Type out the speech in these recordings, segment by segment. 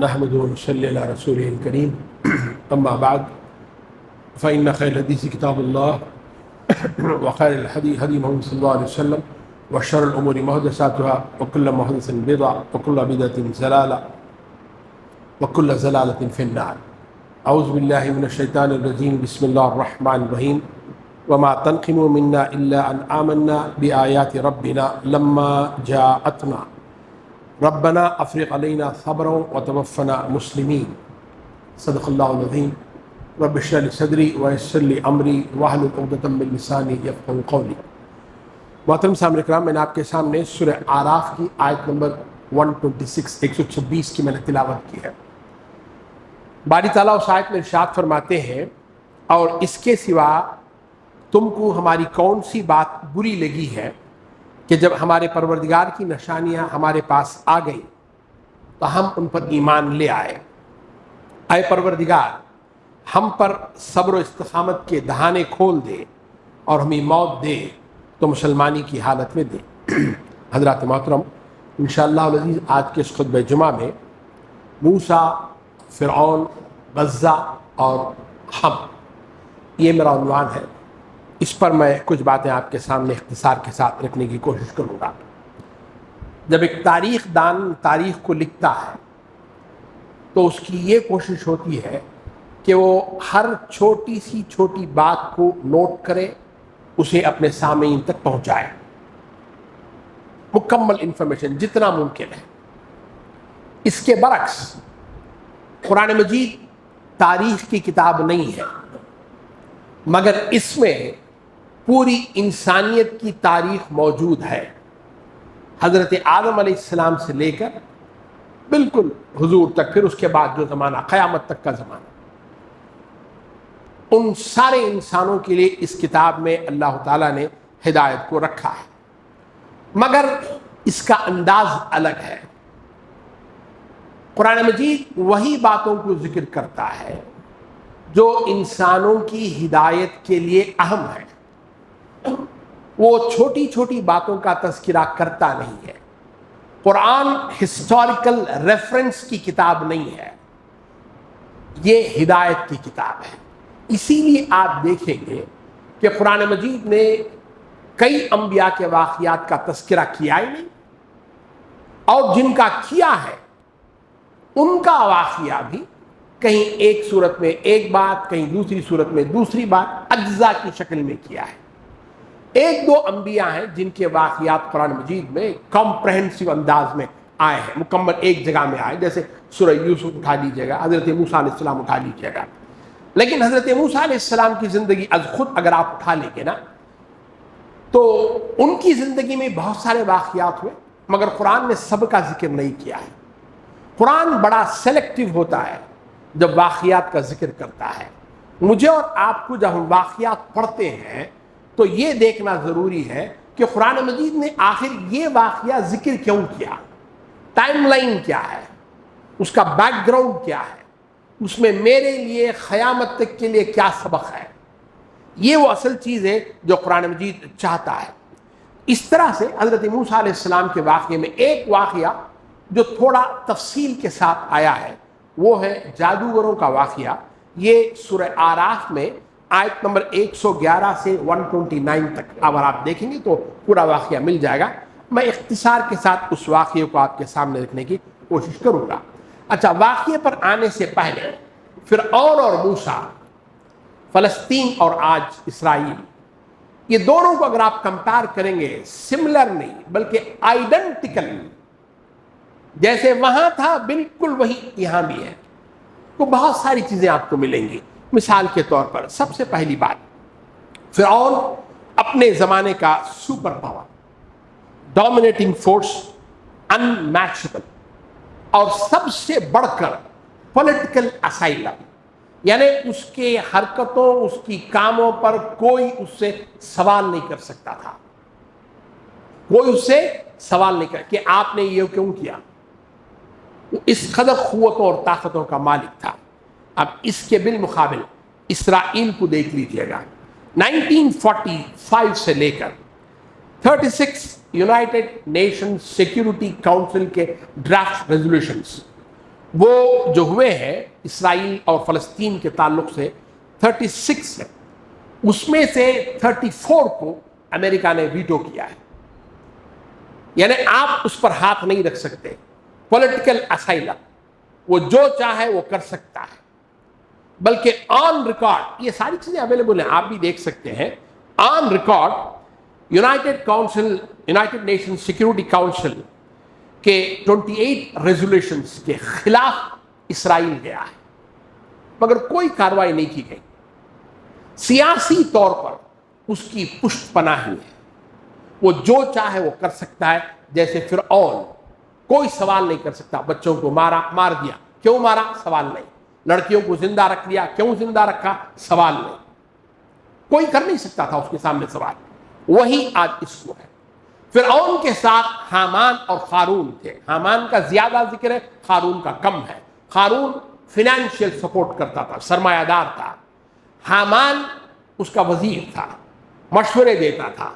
نحمده ونصلي على رسوله الكريم أما بعد فإن خير الحديث كتاب الله وخير الهدي هدي محمد صلى الله عليه وسلم وشر الأمور محدثاتها وكل محدثة بدعة وكل بدعة ضلالة وكل ضلالة في النار. أعوذ بالله من الشيطان الرجيم. بسم الله الرحمن الرحيم. وما تنقم منا إلا أن آمنا بآيات ربنا لما جاءتنا ربنا افرغ علينا صبرا وتوفنا مسلمين. صدق اللہ العظیم. رب اشرح لي صدری ويسر لي امری واحلل عقدۃ من لسانی یفقهوا قولی. محترم سامعین کرام، میں نے آپ کے سامنے سورہ اعراف کی آیت نمبر 126 کی میں نے تلاوت کی ہے. باری تعالیٰ اس آیت میں ارشاد فرماتے ہیں، اور اس کے سوا تم کو ہماری کون سی بات بری لگی ہے کہ جب ہمارے پروردگار کی نشانیاں ہمارے پاس آ گئیں تو ہم ان پر ایمان لے آئے. اے پروردگار، ہم پر صبر و استقامت کے دہانے کھول دے اور ہمیں موت دے تو مسلمانی کی حالت میں دے. حضرات محترم، انشاءاللہ العزیز آج کے اس خطبہ جمعہ میں موسیٰ، فرعون، غزہ اور ہم، یہ میرا عنوان ہے. اس پر میں کچھ باتیں آپ کے سامنے اختصار کے ساتھ رکھنے کی کوشش کروں گا. جب ایک تاریخ دان تاریخ کو لکھتا ہے تو اس کی یہ کوشش ہوتی ہے کہ وہ ہر چھوٹی سی چھوٹی بات کو نوٹ کرے، اسے اپنے سامعین تک پہنچائے، مکمل انفارمیشن جتنا ممکن ہے. اس کے برعکس قرآن مجید تاریخ کی کتاب نہیں ہے، مگر اس میں پوری انسانیت کی تاریخ موجود ہے. حضرت آدم علیہ السلام سے لے کر بالکل حضور تک، پھر اس کے بعد جو زمانہ قیامت تک کا زمانہ، ان سارے انسانوں کے لیے اس کتاب میں اللہ تعالیٰ نے ہدایت کو رکھا ہے، مگر اس کا انداز الگ ہے. قرآن مجید وہی باتوں کو ذکر کرتا ہے جو انسانوں کی ہدایت کے لیے اہم ہے. وہ چھوٹی چھوٹی باتوں کا تذکرہ کرتا نہیں ہے. قرآن ہسٹوریکل ریفرنس کی کتاب نہیں ہے، یہ ہدایت کی کتاب ہے. اسی لیے آپ دیکھیں گے کہ قرآن مجید نے کئی انبیاء کے واقعات کا تذکرہ کیا ہی نہیں، اور جن کا کیا ہے ان کا واقعہ بھی کہیں ایک صورت میں ایک بات، کہیں دوسری صورت میں دوسری بات، اجزاء کی شکل میں کیا ہے. ایک دو انبیاء ہیں جن کے واقعات قرآن مجید میں کمپریہنسو انداز میں آئے ہیں، مکمل ایک جگہ میں آئے. جیسے سورہ یوسف اٹھا لیجیے گا، حضرت موسیٰ علیہ السلام اٹھا لیجیے گا. لیکن حضرت موسیٰ علیہ السلام کی زندگی از خود اگر آپ اٹھا لیں گے نا تو ان کی زندگی میں بہت سارے واقعات ہوئے، مگر قرآن نے سب کا ذکر نہیں کیا ہے. قرآن بڑا سلیکٹیو ہوتا ہے جب واقعات کا ذکر کرتا ہے. مجھے اور آپ کو جب ہم واقعات پڑھتے ہیں تو یہ دیکھنا ضروری ہے کہ قرآن مجید نے آخر یہ واقعہ ذکر کیوں کیا، ٹائم لائن کیا ہے، اس کا بیک گراؤنڈ کیا ہے، اس میں میرے لیے قیامت تک کے لیے کیا سبق ہے. یہ وہ اصل چیز ہے جو قرآن مجید چاہتا ہے. اس طرح سے حضرت موسیٰ علیہ السلام کے واقعے میں ایک واقعہ جو تھوڑا تفصیل کے ساتھ آیا ہے وہ ہے جادوگروں کا واقعہ. یہ سورہ اعراف میں آیت نمبر 111 سے 129 تک اگر آپ دیکھیں گے تو پورا واقعہ مل جائے گا. میں اختصار کے ساتھ اس واقعے کو آپ کے سامنے رکھنے کی کوشش کروں گا. اچھا، واقعے پر آنے سے پہلے فرعون اور موسیٰ، فلسطین اور آج اسرائیل، یہ دونوں کو اگر آپ کمپیئر کریں گے، سملر نہیں بلکہ آئیڈینٹیکل، جیسے وہاں تھا بالکل وہی یہاں بھی ہے، تو بہت ساری چیزیں آپ کو ملیں گی. مثال کے طور پر سب سے پہلی بات، فرعون اپنے زمانے کا سپر پاور، ڈومینیٹنگ فورس، ان میچبل، اور سب سے بڑھ کر پولیٹیکل اسائلم، یعنی اس کے حرکتوں، اس کی کاموں پر کوئی اس سے سوال نہیں کر سکتا تھا. کوئی اس سے سوال نہیں کر کہ آپ نے یہ کیوں کیا. وہ اس قدر قوتوں اور طاقتوں کا مالک تھا. اب اس کے بالمقابل اسرائیل کو دیکھ لیجئے گا. 1945 سے لے کر 36 یونائٹڈ نیشن سیکیورٹی کاؤنسل کے ڈرافٹ ریزولوشنز وہ جو ہوئے ہیں اسرائیل اور فلسطین کے تعلق سے 36 ہے، اس میں سے 34 کو امریکہ نے ویٹو کیا ہے، یعنی آپ اس پر ہاتھ نہیں رکھ سکتے. پولیٹیکل اسائلم، وہ جو چاہے وہ کر سکتا ہے، بلکہ آن ریکارڈ یہ ساری چیزیں اویلیبل ہیں، آپ بھی دیکھ سکتے ہیں. On record United nation security council کے 28 ریزولوشنز کے خلاف اسرائیل گیا ہے، مگر کوئی کارروائی نہیں کی گئی. سیاسی طور پر اس کی پشت پناہی ہے، وہ جو چاہے وہ کر سکتا ہے. جیسے فرعون، کوئی سوال نہیں کر سکتا. بچوں کو مار دیا، کیوں مارا؟ سوال نہیں. لڑکیوں کو زندہ رکھ لیا، کیوں زندہ رکھا؟ سوال نہیں. کوئی کر نہیں سکتا تھا اس کے سامنے سوال. وہی آج اس کو ہے. فرعون کے ساتھ حامان اور قارون تھے. حامان کا زیادہ ذکر ہے، قارون کا کم ہے. قارون فنانشیل سپورٹ کرتا تھا، سرمایہ دار تھا. حامان اس کا وزیر تھا، مشورے دیتا تھا،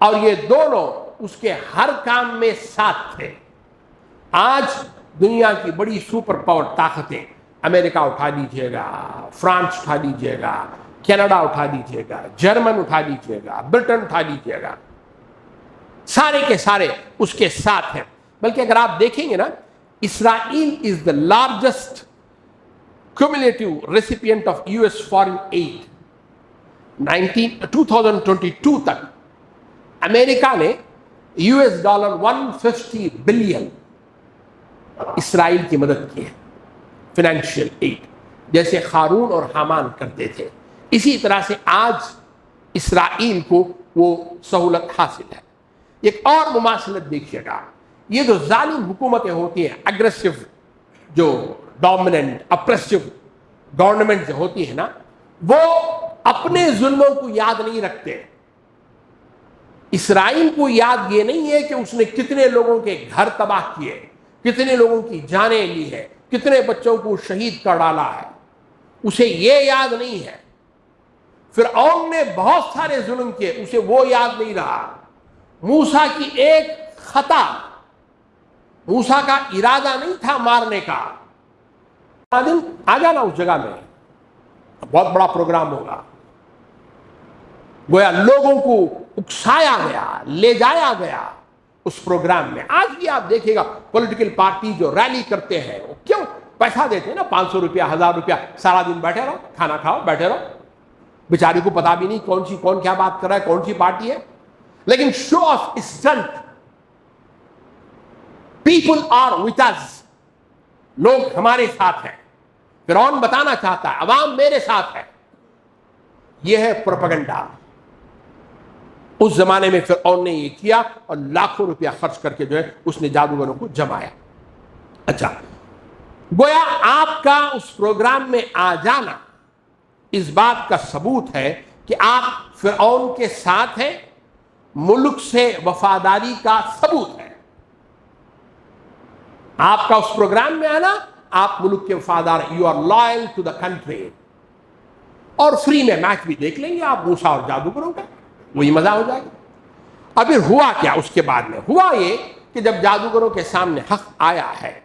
اور یہ دونوں اس کے ہر کام میں ساتھ تھے. آج دنیا کی بڑی سپر پاور طاقتیں، امریکہ اٹھا لیجئے گا، فرانس اٹھا لیجئے گا، کینیڈا اٹھا لیجئے گا، جرمن اٹھا لیجئے گا، برٹن اٹھا لیجئے گا، سارے کے سارے اس کے ساتھ ہیں. بلکہ اگر آپ دیکھیں گے نا، Israel is the largest cumulative recipient of US foreign aid. 2022 تک امریکہ نے $150 بلین اسرائیل کی مدد کی ہے، فنانشیل ایڈ، جیسے قارون اور حامان کرتے تھے. اسی طرح سے آج اسرائیل کو وہ سہولت حاصل ہے. ایک اور مماثلت دیکھیے گا، یہ جو ظالم حکومتیں ہوتی ہیں، اگریسو، جو ڈومیننٹ اپریسو گورنمنٹ جو ہوتی ہے نا، وہ اپنے ظلموں کو یاد نہیں رکھتے. اسرائیل کو یاد یہ نہیں ہے کہ اس نے کتنے لوگوں کے گھر تباہ کیے، کتنے لوگوں کی جانیں لی ہے، کتنے بچوں کو شہید کر ڈالا ہے. اسے یہ یاد نہیں ہے. فرعون نے بہت سارے ظلم کیے، اسے وہ یاد نہیں رہا. موسیٰ کی ایک خطا، موسیٰ کا ارادہ نہیں تھا مارنے کا. دن آ جانا اس جگہ میں، بہت بڑا پروگرام ہوگا. گویا لوگوں کو اکسایا گیا، لے جایا گیا اس پروگرام میں. آج بھی آپ دیکھیں گا پولیٹیکل پارٹی جو ریلی کرتے ہیں، وہ کیوں پیسہ دیتے ہیں نا، 500 روپیہ، 1000 روپیہ، سارا دن بیٹھے رہو، کھانا کھاؤ، بیٹھے رہو. بیچاری کو پتا بھی نہیں کون کیا بات کر رہا ہے، کون سی پارٹی ہے. لیکن show of stunt, people are with us, لوگ ہمارے ساتھ ہیں. فرعون بتانا چاہتا ہے عوام میرے ساتھ ہے. یہ ہے پروپیگنڈا. اس زمانے میں فرعون نے یہ کیا اور لاکھوں روپیہ خرچ کر کے جو ہے اس نے جادوگروں کو جمایا. اچھا، گویا آپ کا اس پروگرام میں آ جانا اس بات کا ثبوت ہے کہ آپ فرعون کے ساتھ ہیں. ملک سے وفاداری کا ثبوت ہے. آپ کا اس پروگرام میں آنا، آپ ملک کے وفادار، you are loyal to the country. اور فری میں میچ بھی دیکھ لیں گے آپ موسیٰ اور جادوگروں کا، وہی مزہ ہو جائے گا. اب پھر ہوا کیا اس کے بعد میں؟ ہوا یہ کہ جب جادوگروں کے سامنے حق آیا ہے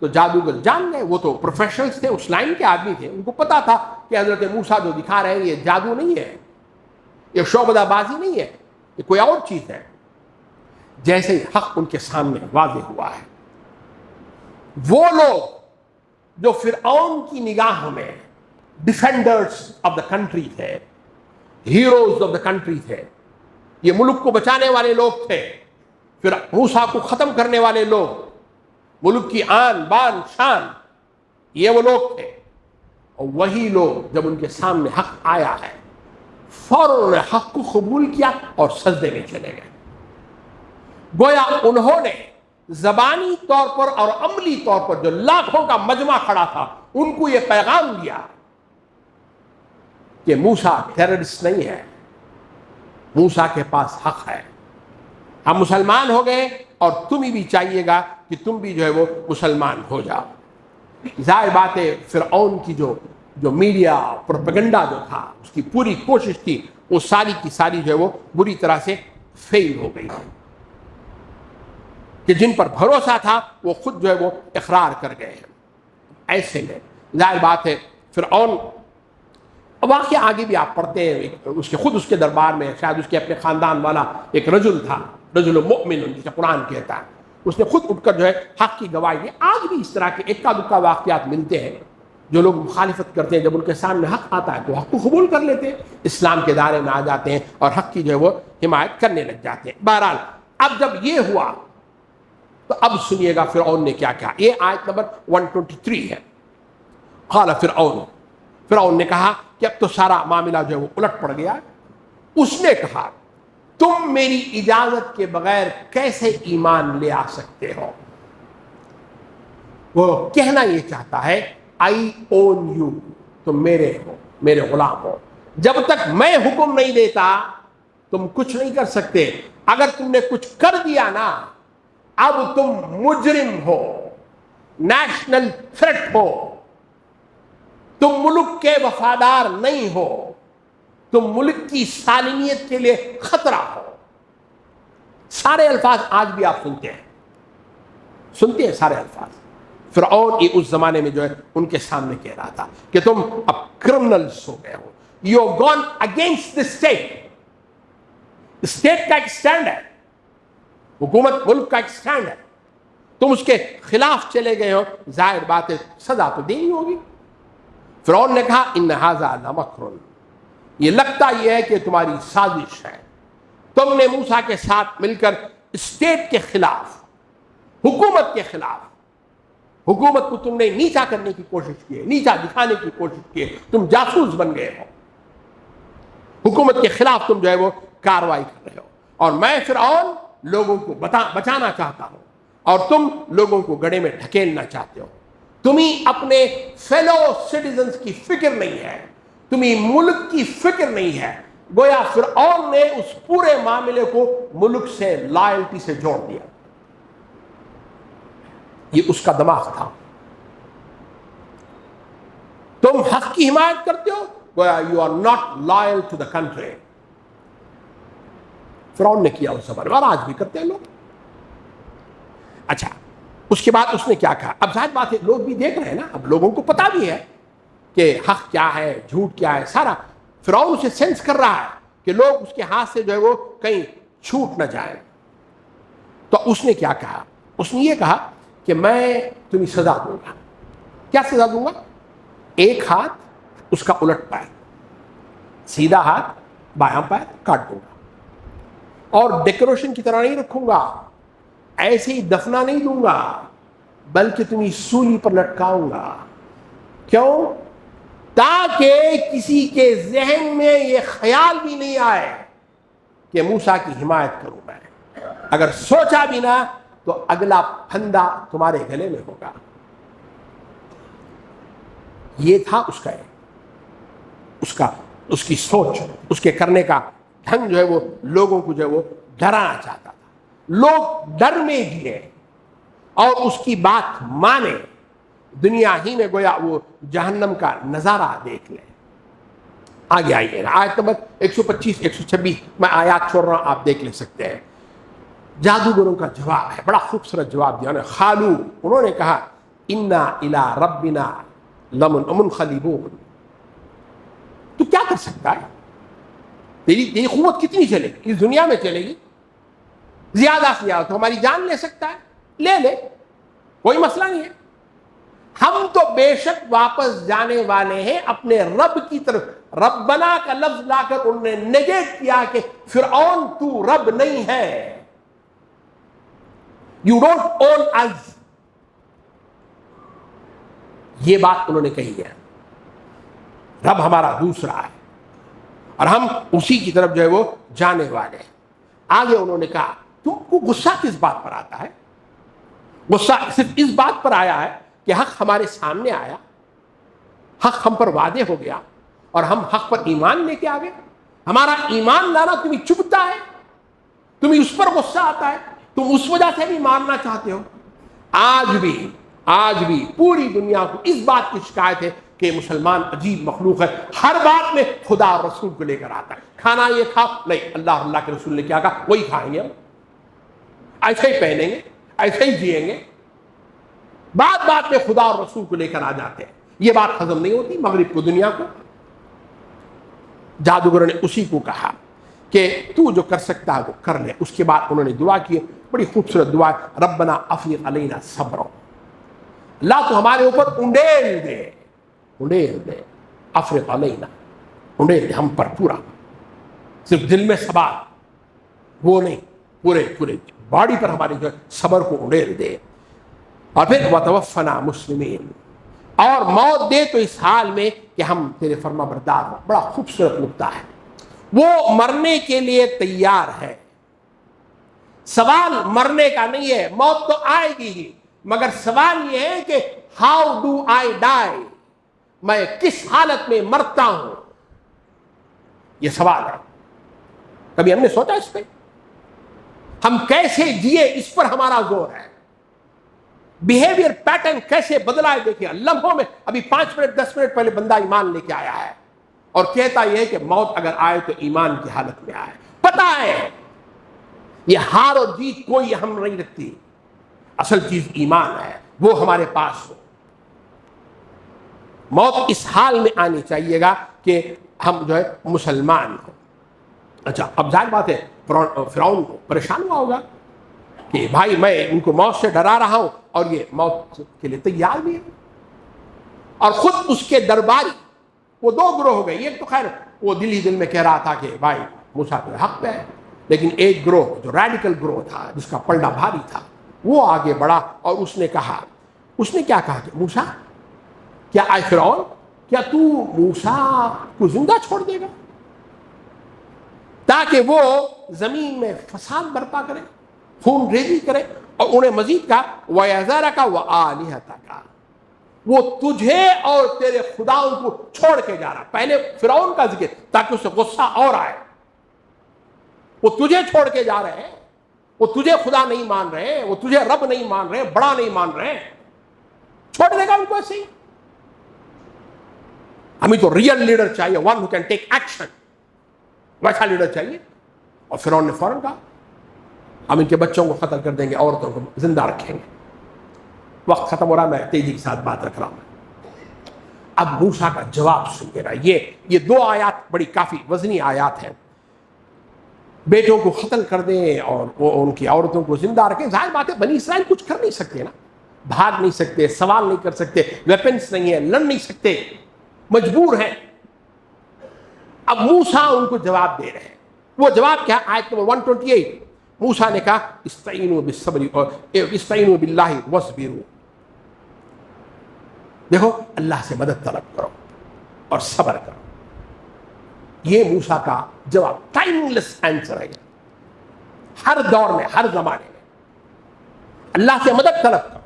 تو جادوگر جان گئے. وہ تو پروفیشنلز تھے، اس لائن کے آدمی تھے، ان کو پتا تھا کہ حضرت موسیٰ جو دکھا رہے ہیں یہ جادو نہیں ہے، یہ شعبدہ بازی نہیں ہے، یہ کوئی اور چیز ہے. جیسے ہی حق ان کے سامنے واضح ہوا ہے، وہ لوگ جو فرعون کی نگاہوں میں ڈیفینڈرز آف دا کنٹری تھے، ہیروز آف دا کنٹری تھے، یہ ملک کو بچانے والے لوگ تھے، پھر موسیٰ کو ختم کرنے والے لوگ، ملک کی آن بان شان، یہ وہ لوگ تھے. اور وہی لوگ جب ان کے سامنے حق آیا ہے، فوراً نے حق کو قبول کیا اور سجدے میں چلے گئے. گویا انہوں نے زبانی طور پر اور عملی طور پر جو لاکھوں کا مجمع کھڑا تھا ان کو یہ پیغام دیا کہ موسیٰ ٹیررسٹ نہیں ہے، موسیٰ کے پاس حق ہے. ہم مسلمان ہو گئے اور تمہیں بھی چاہیے گا کہ تم بھی جو ہے وہ مسلمان ہو جاؤ. ظاہر بات ہے فرعون کی جو میڈیا پروپیگنڈا جو تھا، اس کی پوری کوشش تھی، وہ ساری کی ساری جو ہے وہ بری طرح سے فیل ہو گئی کہ جن پر بھروسہ تھا وہ خود جو ہے وہ اقرار کر گئے ہیں. ایسے میں ظاہر بات ہے فرعون، واقعہ آگے بھی آپ پڑھتے ہیں، اس کے دربار میں شاید اس کے اپنے خاندان والا ایک رجل تھا، رجل مؤمن جسے قرآن کہتا ہے، اس نے خود اٹھ کر جو ہے حق کی گواہی دی۔ آج بھی اس طرح کے اکا دکا واقعات ملتے ہیں، جو لوگ مخالفت کرتے ہیں جب ان کے سامنے حق آتا ہے تو حق کو قبول کر لیتے ہیں، اسلام کے دائرے میں آ جاتے ہیں اور حق کی جو ہے وہ حمایت کرنے لگ جاتے ہیں۔ بہرحال اب جب یہ ہوا تو اب سنیے گا فرعون نے کیا کہا۔ یہ آیت نمبر 123 ہے۔ قال فرعون نے کہا کہ اب تو سارا معاملہ جو ہے وہ الٹ پڑ گیا۔ اس نے کہا تم میری اجازت کے بغیر کیسے ایمان لے آ سکتے ہو؟ وہ کہنا یہ چاہتا ہے آئی اون یو، تم میرے ہو، میرے غلام ہو، جب تک میں حکم نہیں دیتا تم کچھ نہیں کر سکتے، اگر تم نے کچھ کر دیا نا اب تم مجرم ہو، نیشنل تھریٹ ہو، تم ملک کے وفادار نہیں ہو، تم ملک کی سالمیت کے لیے خطرہ ہو۔ سارے الفاظ آج بھی آپ سنتے ہیں سارے الفاظ۔ فرعون یہ اس زمانے میں جو ہے ان کے سامنے کہہ رہا تھا کہ تم اب کرمنلز ہو گئے ہو، you have gone against the state. State کا ایک سٹینڈ ہے، حکومت ملک کا ایک سٹینڈ ہے، تم اس کے خلاف چلے گئے ہو، ظاہر بات ہے سزا تو دینی ہوگی۔ فرعون نے کہا ان ھذا لمکر، یہ لگتا یہ ہے کہ تمہاری سازش ہے، تم نے موسیٰ کے ساتھ مل کر اسٹیٹ کے خلاف، حکومت کے خلاف، حکومت کو تم نے نیچا کرنے کی کوشش کی ہے، نیچا دکھانے کی کوشش کی ہے، تم جاسوس بن گئے ہو، حکومت کے خلاف تم جو ہے وہ کارروائی کر رہے ہو، اور میں فرعون لوگوں کو بچانا چاہتا ہوں اور تم لوگوں کو گڑھے میں ڈھکیلنا چاہتے ہو۔ تمہیں اپنے فیلو سٹیزنز کی فکر نہیں ہے، تمہیں ملک کی فکر نہیں ہے۔ گویا فرعون نے اس پورے معاملے کو ملک سے لائلٹی سے جوڑ دیا، یہ اس کا دماغ تھا۔ تم حق کی حمایت کرتے ہو، گویا you are not loyal to the country. فرعون نے کیا اس زمانے میں، اور آج بھی کرتے ہیں لوگ۔ اچھا، اس کے بعد اس نے کیا کہا؟ اب ظاہر بات ہے لوگ بھی دیکھ رہے ہیں نا، اب لوگوں کو پتا بھی ہے کہ حق کیا ہے، جھوٹ کیا ہے، سارا فرعون اسے سینس کر رہا ہے کہ لوگ اس کے ہاتھ سے جو ہے وہ کہیں چھوٹ نہ جائیں۔ تو اس نے کیا کہا؟ اس نے یہ کہا کہ میں تمہیں سزا دوں گا۔ کیا سزا دوں گا؟ ایک ہاتھ اس کا الٹ پیر، سیدھا ہاتھ بایاں پیر کاٹ دوں گا، اور ڈیکوریشن کی طرح نہیں رکھوں گا، ایسے ہی دفنا نہیں دوں گا، بلکہ تمہیں سولی پر لٹکاؤں گا۔ کیوں؟ تاکہ کسی کے ذہن میں یہ خیال بھی نہیں آئے کہ موسیٰ کی حمایت کروں میں۔ اگر سوچا بھی نہ تو اگلا پھندا تمہارے گلے میں ہوگا۔ یہ تھا اس کی سوچ، اس کے کرنے کا ڈھنگ جو ہے وہ لوگوں کو جو ہے وہ ڈرانا چاہتا تھا، لوگ ڈر میں جیے اور اس کی بات مانے، دنیا ہی میں گویا وہ جہنم کا نظارہ دیکھ لیں۔ آگے آئیے آیت نمبر 125 126 میں آیات چھوڑ رہا ہوں، آپ دیکھ لے سکتے ہیں۔ جادوگروں کا جواب ہے، بڑا خوبصورت جواب دیا انہوں نے کہا انا الی ربنا لمنقلبون۔ تو کیا کر سکتا ہے؟ تیری قوت کتنی چلے گی؟ اس دنیا میں چلے گی؟ زیادہ سے زیادہ تو ہماری جان لے سکتا ہے، لے کوئی مسئلہ نہیں ہے۔ ہم تو بے شک واپس جانے والے ہیں اپنے رب کی طرف۔ ربنا کا لفظ لا کر انہوں نے نیگیٹ کیا کہ فرعون تو رب نہیں ہے، یو ڈونٹ اون us۔ یہ بات انہوں نے کہی ہے، رب ہمارا دوسرا ہے اور ہم اسی کی طرف جو ہے وہ جانے والے ہیں۔ آگے انہوں نے کہا تم کو غصہ کس بات پر آتا ہے؟ غصہ صرف اس بات پر آیا ہے کہ حق ہمارے سامنے آیا، حق ہم پر واضح ہو گیا اور ہم حق پر ایمان لے کے آ گئے۔ ہمارا ایمان لانا تمہیں چبھتا ہے، تمہیں اس پر غصہ آتا ہے، تم اس وجہ سے بھی مارنا چاہتے ہو۔ آج بھی پوری دنیا کو اس بات کی شکایت ہے کہ مسلمان عجیب مخلوق ہے، ہر بات میں خدا اور رسول کو لے کر آتا ہے۔ کھانا یہ کھا، نہیں، اللہ کے رسول نے کیا کہا وہی کھائیں گے، ہم ایسے ہی پہنیں گے، ایسے ہی جیئیں گے۔ بات بات میں خدا اور رسول کو لے کر آ جاتے ہیں. یہ بات ہضم نہیں ہوتی مغرب کو, دنیا کو. جادوگر نے اسی کو کہا کہ تو جو کر سکتا ہے وہ کر لے. اس کے بعد انہوں نے دعا کی, بڑی خوبصورت دعا, ربنا افرغ علینا صبرا, اللہ تو ہمارے اوپر انڈیل دے, انڈیل دے, افرغ علینا, انڈیل دے ہم پر پورا, صرف دل میں صبر وہ نہیں, پورے پورے باڈی پر ہماری جو صبر کو انڈیل دے. اور پھر وتوفنا مسلمین, اور موت دے تو اس حال میں کہ ہم تیرے فرما بردار ہوں. بڑا خوبصورت نکتہ ہے. وہ مرنے کے لیے تیار ہے. سوال مرنے کا نہیں ہے, موت تو آئے گی ہی, مگر سوال یہ ہے کہ ہاؤ ڈو آئی ڈائی, میں کس حالت میں مرتا ہوں, یہ سوال ہے. کبھی ہم نے سوچا اس پہ؟ ہم کیسے جیے اس پر ہمارا زور ہے. بیہیویئر پیٹرن کیسے بدلا ہے دیکھیں لمحوں میں. ابھی 5 منٹ 10 منٹ پہلے بندہ ایمان لے کے آیا ہے اور کہتا یہ ہے کہ موت اگر آئے تو ایمان کی حالت میں آئے. پتہ ہے یہ ہار اور جیت کوئی ہم نہیں رکھتی, اصل چیز ایمان ہے, وہ ہمارے پاس ہو. موت اس حال میں آنی چاہیے گا کہ ہم جو ہے مسلمان ہوں. اچھا اب ظاہر بات ہے فرعون پریشان ہوا ہوگا کہ بھائی میں ان کو موت سے ڈرا رہا ہوں اور یہ موت کے لیے تیار بھی ہے. اور خود اس کے درباری وہ 2 گروہ ہو گئے. ایک تو خیر وہ دل ہی دل میں کہہ رہا تھا کہ بھائی موسیٰ تو حق پہ ہے, لیکن ایک گروہ جو ریڈیکل گروہ تھا جس کا پلڑا بھاری تھا وہ آگے بڑھا اور اس نے کیا کہا کہ موسیٰ کیا اے فرعون, کیا تو موسیٰ کو زندہ چھوڑ دے گا تاکہ وہ زمین میں فساد برپا کرے, خون ریزی کرے. اور انہیں مزید کہا وَيَذَرَكَ وَآلِهَتَكَ, وہ تجھے اور تیرے خداؤں کو چھوڑ کے جا رہا. پہلے فرعون کا ذکر تاکہ اسے غصہ اور آئے. وہ تجھے چھوڑ کے جا رہے ہیں, وہ تجھے خدا نہیں مان رہے, وہ تجھے رب نہیں مان رہے, بڑا نہیں مان رہے, چھوڑ دے گا ان کو ایسے ہی. ہمیں تو ریئل لیڈر چاہیے, one who can take action, ویسا لیڈر چاہیے. اور فرعون نے فوراً کہا ہم ان کے بچوں کو قتل کر دیں گے, عورتوں کو زندہ رکھیں گے. وقت ختم ہو رہا, میں تیزی کے ساتھ بات رکھ رہا ہوں. اب موسیٰ کا جواب سنیے گا. یہ 2 آیات بڑی کافی وزنی آیات ہیں. بیٹوں کو قتل کر دیں اور وہ ان کی عورتوں کو زندہ رکھیں. ظاہر بات ہے بنی اسرائیل کچھ کر نہیں سکتے نا, بھاگ نہیں سکتے, سوال نہیں کر سکتے, ویپنس نہیں ہے, لڑ نہیں سکتے, مجبور ہیں. اب موسیٰ ان کو جواب دے رہے ہیں. وہ جواب کیا؟ آیت نمبر 128 موسیٰ نے کہا استعینوا بالصبر اور استعینوا باللہ واصبروا. دیکھو اللہ سے مدد طلب کرو اور صبر کرو. یہ موسیٰ کا جواب ٹائم لیس آنسر ہے. ہر دور میں, ہر زمانے میں اللہ سے مدد طلب کرو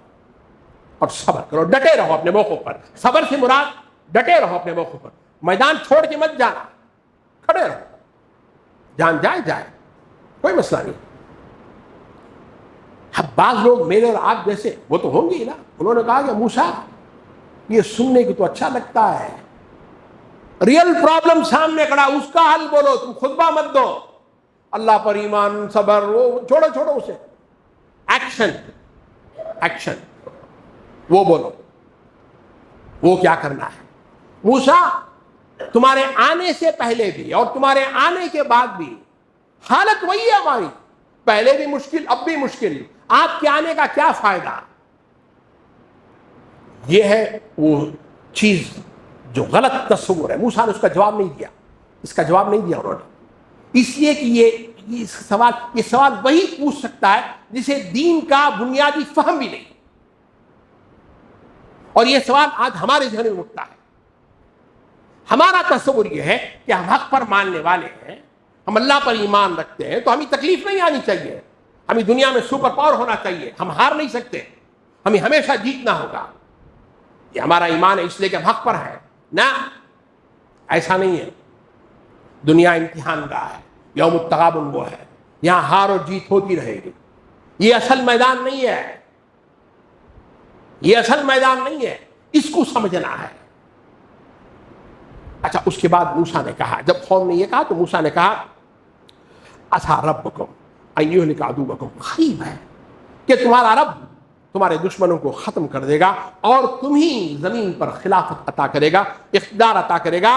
اور صبر کرو, ڈٹے رہو اپنے موقع پر. صبر سے مراد ڈٹے رہو اپنے موقع پر, میدان چھوڑ کے مت جانا, کھڑے رہو, جان جائے کوئی مسئلہ نہیں. اب بعض لوگ میرے اور آپ جیسے وہ تو ہوں گے نا, انہوں نے کہا کہ موسیٰ یہ سننے کو تو اچھا لگتا ہے, ریئل پرابلم سامنے کھڑا, اس کا حل بولو, تم خطبہ مت دو. اللہ پر ایمان, صبر, وہ چھوڑو اسے. ایکشن وہ بولو, وہ کیا کرنا ہے. موسیٰ تمہارے آنے سے پہلے بھی اور تمہارے آنے کے بعد بھی حالت وہی ہے ہماری, پہلے بھی مشکل اب بھی مشکل, آپ کے آنے کا کیا فائدہ. یہ ہے وہ چیز جو غلط تصور ہے. موسیٰ نے اس کا جواب نہیں دیا, اس کا جواب نہیں دیا انہوں نے, اس لیے کہ یہ سوال وہی پوچھ سکتا ہے جسے دین کا بنیادی فہم بھی نہیں. اور یہ سوال آج ہمارے ذہن میں اٹھتا ہے. ہمارا تصور یہ ہے کہ ہم حق پر ماننے والے ہیں, ہم اللہ پر ایمان رکھتے ہیں, تو ہمیں تکلیف نہیں آنی چاہیے, ہمیں دنیا میں سپر پاور ہونا چاہیے, ہم ہار نہیں سکتے, ہمیں ہمیشہ جیتنا ہوگا. یہ ہمارا ایمان ہے اس لیے کہ ہم حق پر ہیں. نہ, ایسا نہیں ہے. دنیا امتحان گاہ ہے, یوم التغابن وہ ہے, یہاں ہار اور جیت ہوتی رہے گی. یہ اصل میدان نہیں ہے, یہ اصل میدان نہیں ہے, اس کو سمجھنا ہے. اچھا اس کے بعد موسیٰ نے کہا, جب قوم نے یہ کہا تو موسیٰ نے کہا عسیٰ ربکم ان یہلک عدوکم, قریب ہے کہ تمہارا رب تمہارے دشمنوں کو ختم کر دے گا اور تمہیں زمین پر خلافت عطا کرے گا، اقتدار عطا کرے گا۔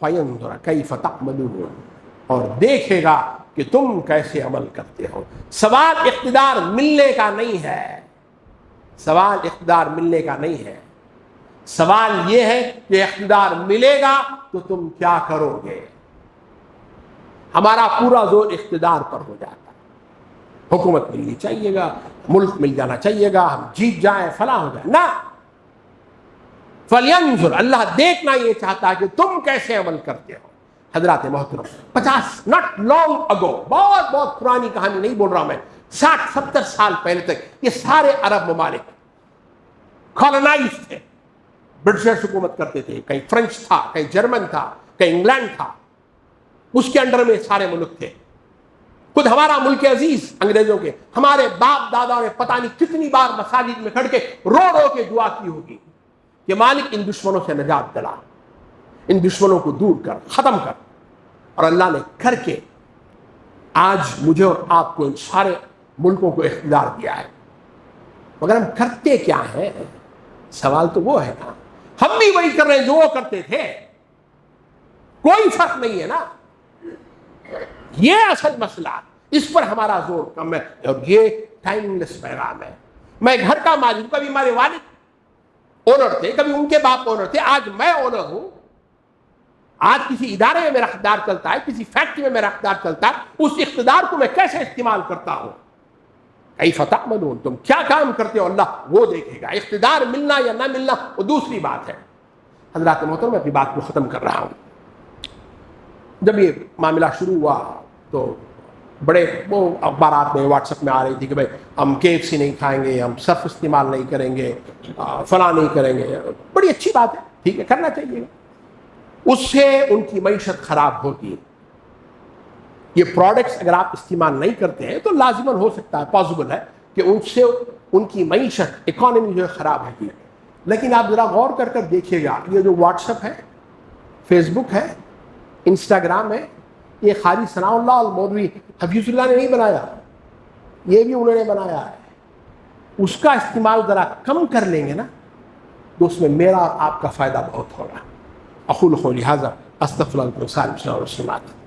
فَيَنْظُرَ كَيْفَ تَعْمَلُونَ، اور دیکھے گا کہ تم کیسے عمل کرتے ہو۔ سوال اقتدار ملنے کا نہیں ہے، سوال اقتدار ملنے کا نہیں ہے، سوال یہ ہے کہ اقتدار ملے گا تو تم کیا کرو گے۔ ہمارا پورا زور اقتدار پر ہو جاتا ہے، حکومت ملنی چاہیے گا، ملک مل جانا چاہیے گا، ہم جیت جائیں، فلاں ہو جائے، نہ۔ فَلْيَنْظُرْ، اللہ دیکھنا یہ چاہتا ہے کہ تم کیسے عمل کرتے ہو۔ حضرات محترم، 50 not long ago، بہت بہت پرانی کہانی نہیں بول رہا میں، 60-70 سال پہلے تک یہ سارے عرب ممالک کالونائز تھے، برٹش حکومت کرتے تھے، کہیں فرنچ تھا، کہیں جرمن تھا، کہیں انگلینڈ تھا، اس کے انڈر میں سارے ملک تھے۔ خود ہمارا ملک عزیز انگریزوں کے، ہمارے باپ دادا نے پتہ نہیں کتنی بار مساجد میں کھڑ کے رو رو کے دعا کی ہوگی کہ مالک ان دشمنوں سے نجات دلا، ان دشمنوں کو دور کر، ختم کر۔ اور اللہ نے کر کے آج مجھے اور آپ کو ان سارے ملکوں کو اقتدار دیا ہے، مگر ہم کرتے کیا ہیں؟ سوال تو وہ ہے نا، ہم بھی وہی کر رہے ہیں جو وہ کرتے تھے، کوئی فرق نہیں ہے نا۔ یہ اصل مسئلہ، اس پر ہمارا زور کم ہے، اور یہ ٹائم لیس پیغام ہے۔ میں گھر کا مالک، کبھی ہمارے والد اونر تھے، کبھی ان کے باپ اونر تھے، آج میں اونر ہوں۔ آج کسی ادارے میں میرا اقتدار چلتا ہے، کسی فیکٹری میں میرا اقتدار چلتا ہے، اس اقتدار کو میں کیسے استعمال کرتا ہوں۔ کیف تعملون، تم کیا کام کرتے ہو، اللہ وہ دیکھے گا۔ اقتدار ملنا یا نہ ملنا وہ دوسری بات ہے۔ حضرات محترم، میں اپنی بات کو ختم کر رہا ہوں۔ جب یہ معاملہ شروع ہوا تو بڑے وہ اخبارات میں، واٹس ایپ میں آ رہی تھی کہ بھائی ہم KFC نہیں کھائیں گے، ہم صرف استعمال نہیں کریں گے، فلاں نہیں کریں گے۔ بڑی اچھی بات ہے، ٹھیک ہے، کرنا چاہیے۔ اس سے ان کی معیشت خراب ہوگی۔ یہ پروڈکٹس اگر آپ استعمال نہیں کرتے ہیں تو لازماً ہو سکتا ہے، پاسبل ہے کہ ان سے ان کی معیشت، اکانومی جو ہے خراب ہوگی۔ لیکن آپ ذرا غور کر دیکھیے گا، یہ جو واٹس ایپ ہے، فیس بک ہے، انسٹاگرام ہے، یہ خالی ثناء اللہ اور مولوی حفیظ اللہ نے نہیں بنایا، یہ بھی انہوں نے بنایا ہے۔ اس کا استعمال ذرا کم کر لیں گے نا تو اس میں میرا اور آپ کا فائدہ بہت ہوگا۔ اقول قولی ھذا استغفر اللہ لکم ولسائر المسلمین۔